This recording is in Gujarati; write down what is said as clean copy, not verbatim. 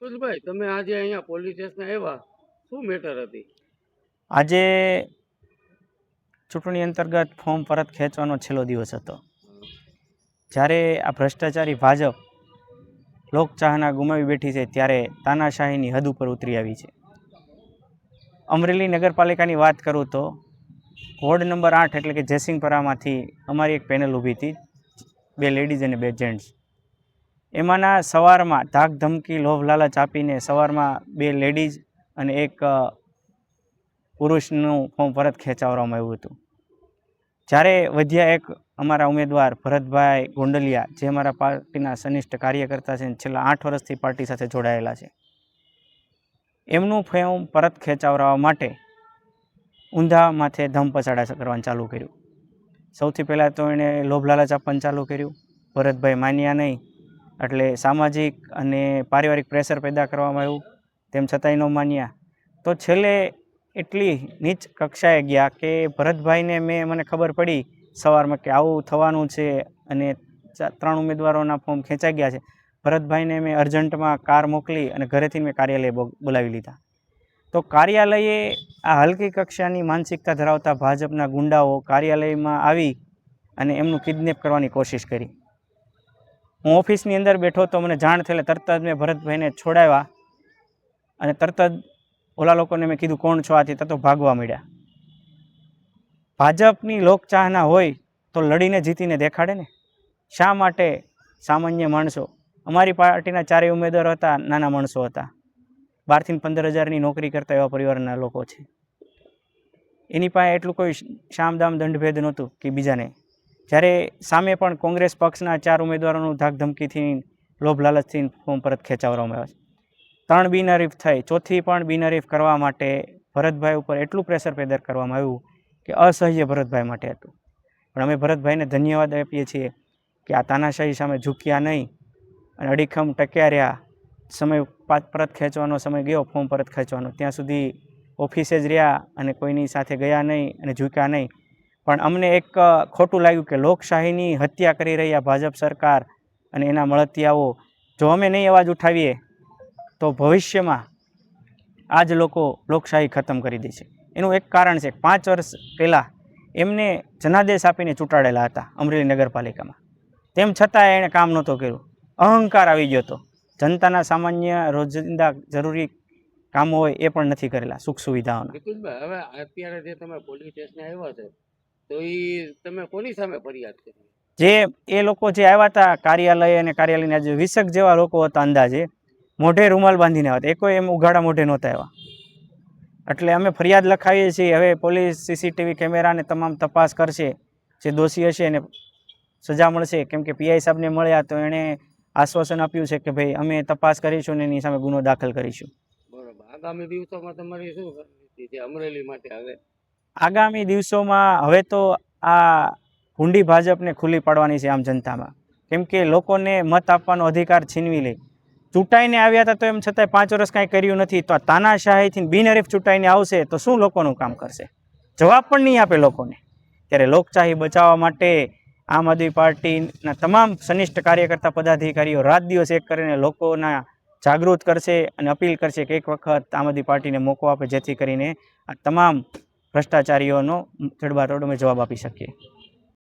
ભાઈ તમે આજે અહીંયા પોલીસ સ્ટેશન આવ્યા, શું મેટર હતી? આજે ચૂંટણી અંતર્ગત ફોર્મ પરત ખેંચવાનો છેલ્લો દિવસ હતો, જ્યારે આ ભ્રષ્ટાચારી ભાજપ લોકચાહના ગુમાવી બેઠી છે, ત્યારે તાનાશાહીની હદ ઉપર ઉતરી આવી છે. અમરેલી નગરપાલિકાની વાત કરું તો વોર્ડ નંબર 8 એટલે કે જયસિંહપરામાંથી અમારી એક પેનલ ઊભી હતી, 2 લેડીઝ અને 2 જેન્ટ્સ. એમાંના સવારમાં ધાક ધમકી લોભ લાલચ આપીને સવારમાં 2 લેડીઝ અને 1 પુરુષનું ફોર્મ પરત ખેંચાવવામાં આવ્યું હતું. જ્યારે વધ્યા એક અમારા ઉમેદવાર ભરતભાઈ ગોંડલિયા, જે અમારા પાર્ટીના સનિષ્ઠ કાર્યકર્તા છે, છેલ્લા 8 વર્ષથી પાર્ટી સાથે જોડાયેલા છે, એમનું ફોર્મ પરત ખેંચાવવા માટે ઊંધા માથે ધમપછાડા કરવાનું ચાલુ કર્યું. સૌથી પહેલાં તો એણે લોભ લાલચ આપવાનું ચાલુ કર્યું. ભરતભાઈ માન્યા નહીં, એટલે સામાજિક અને પારિવારિક પ્રેશર પેદા કરવામાં આવ્યું, તેમ છતાંય ન માન્યા. તો છેલ્લે એટલી નીચ કક્ષાએ ગયા કે ભરતભાઈને મને ખબર પડી સવારમાં કે આવું થવાનું છે અને 3 ઉમેદવારોના ફોર્મ ખેંચાઈ ગયા છે. ભરતભાઈને મેં અર્જન્ટમાં કાર મોકલી અને ઘરેથી મેં કાર્યાલય બોલાવી લીધા. તો કાર્યાલયે આ હલકી કક્ષાની માનસિકતા ધરાવતા ભાજપના ગુંડાઓ કાર્યાલયમાં આવી અને એમનું કિડનેપ કરવાની કોશિશ કરી. હું ઓફિસની અંદર બેઠો તો મને જાણ થયેલે તરત જ મેં ભરતભાઈને છોડાવ્યા અને તરત જ ઓલા લોકોને મેં કીધું કોણ છો આથી, તો ભાગવા મળ્યા. ભાજપની લોકચાહના હોય તો લડીને જીતીને દેખાડે ને. શા માટે સામાન્ય માણસો, અમારી પાર્ટીના 4 ઉમેદવારો હતા, નાના માણસો હતા, 12 થી 15,000ની નોકરી કરતા એવા પરિવારના લોકો છે. એની પાસે એટલું કોઈ શામદામ દંડભેદ નહોતું કે બીજાને. જ્યારે સામે પણ કોંગ્રેસ પક્ષના 4 ઉમેદવારોનું ધાકધમકીથી લોભ લાલચથી ફોર્મ પરત ખેંચાવવામાં આવ્યા છે. 3 બિનહરીફ થઈ, ચોથી પણ બિનહરીફ કરવા માટે ભરતભાઈ ઉપર એટલું પ્રેશર પેદા કરવામાં આવ્યું કે અસહ્ય ભરતભાઈ માટે હતું. પણ અમે ભરતભાઈને ધન્યવાદ આપીએ છીએ કે આ તાનાશાહી સામે ઝૂક્યા નહીં અને અડીખમ ટક્યા રહ્યા. સમય પરત ખેંચવાનો સમય ગયો, ફોર્મ પરત ખેંચવાનો, ત્યાં સુધી ઓફિસે જ રહ્યા અને કોઈની સાથે ગયા નહીં અને ઝૂક્યા નહીં. પણ અમને એક ખોટું લાગ્યું કે લોકશાહીની હત્યા કરી રહી આ ભાજપ સરકાર અને એના મળતિયાઓ, જો અમે નહીં અવાજ ઉઠાવીએ તો ભવિષ્યમાં આ જ લોકો લોકશાહી ખતમ કરી દે છે. એનું એક કારણ છે, 5 વર્ષ પહેલાં એમને જનાદેશ આપીને ચૂંટાડેલા હતા અમરેલી નગરપાલિકામાં, તેમ છતાં એણે કામ નહોતું કર્યું. અહંકાર આવી ગયો હતો. જનતાના સામાન્ય રોજિંદા જરૂરી કામો હોય એ પણ નથી કરેલા, સુખ સુવિધાઓના. હવે અત્યારે જે તમે પોલીસ સ્ટેશને આવ્યા છે, તો એ તમે કોની સામે ફરિયાદ કરી? જે એ લોકો જે આવ્યા હતા કાર્યાલય અને કાર્યાલયના જે 20 જેવા લોકો હતા, અંદાજે મોઢે રૂમાલ બાંધીને આવ્યા હતા, એમ ઉઘાડા મોઢે નહોતા આવ્યા. એટલે અમે ફરિયાદ લખાવીએ છીએ. હવે પોલીસ CCTV કેમેરાને તમામ તપાસ કરશે, જે દોષી હશે એને સજા મળશે. કેમ કે PI સાહેબને મળ્યા તો એણે આશ્વાસન આપ્યું છે કે ભાઈ અમે તપાસ કરીશું ને એની સામે ગુનો દાખલ કરીશું. બરોબર. આગામી દિવસોમાં તમારી શું રણનીતિ છે અમરેલી માટે? હવે આગામી દિવસોમાં હવે તો આ ભૂંડી ભાજપને ખુલ્લી પાડવાની છે આમ જનતામાં. કેમ કે લોકોને મત આપવાનો અધિકાર છીનવી લે. ચૂંટાઈને આવ્યા હતા તો એમ છતાંય 5 વર્ષ કાંઈ કર્યું નથી. તો આ તાનાશાહીથી બિનહરીફ ચૂંટાઈને આવશે તો શું લોકોનું કામ કરશે? જવાબ પણ નહીં આપે લોકોને. ત્યારે લોકશાહી બચાવવા માટે આમ આદમી પાર્ટીના તમામ સનિષ્ઠ કાર્યકર્તા પદાધિકારીઓ રાત દિવસ એક કરીને લોકોના જાગૃત કરશે અને અપીલ કરશે કે એક વખત આમ આદમી પાર્ટીને મોકો આપે, જેથી કરીને આ તમામ ભ્રષ્ટાચારીઓનો જડબાતોડ અમે જવાબ આપી શકીએ.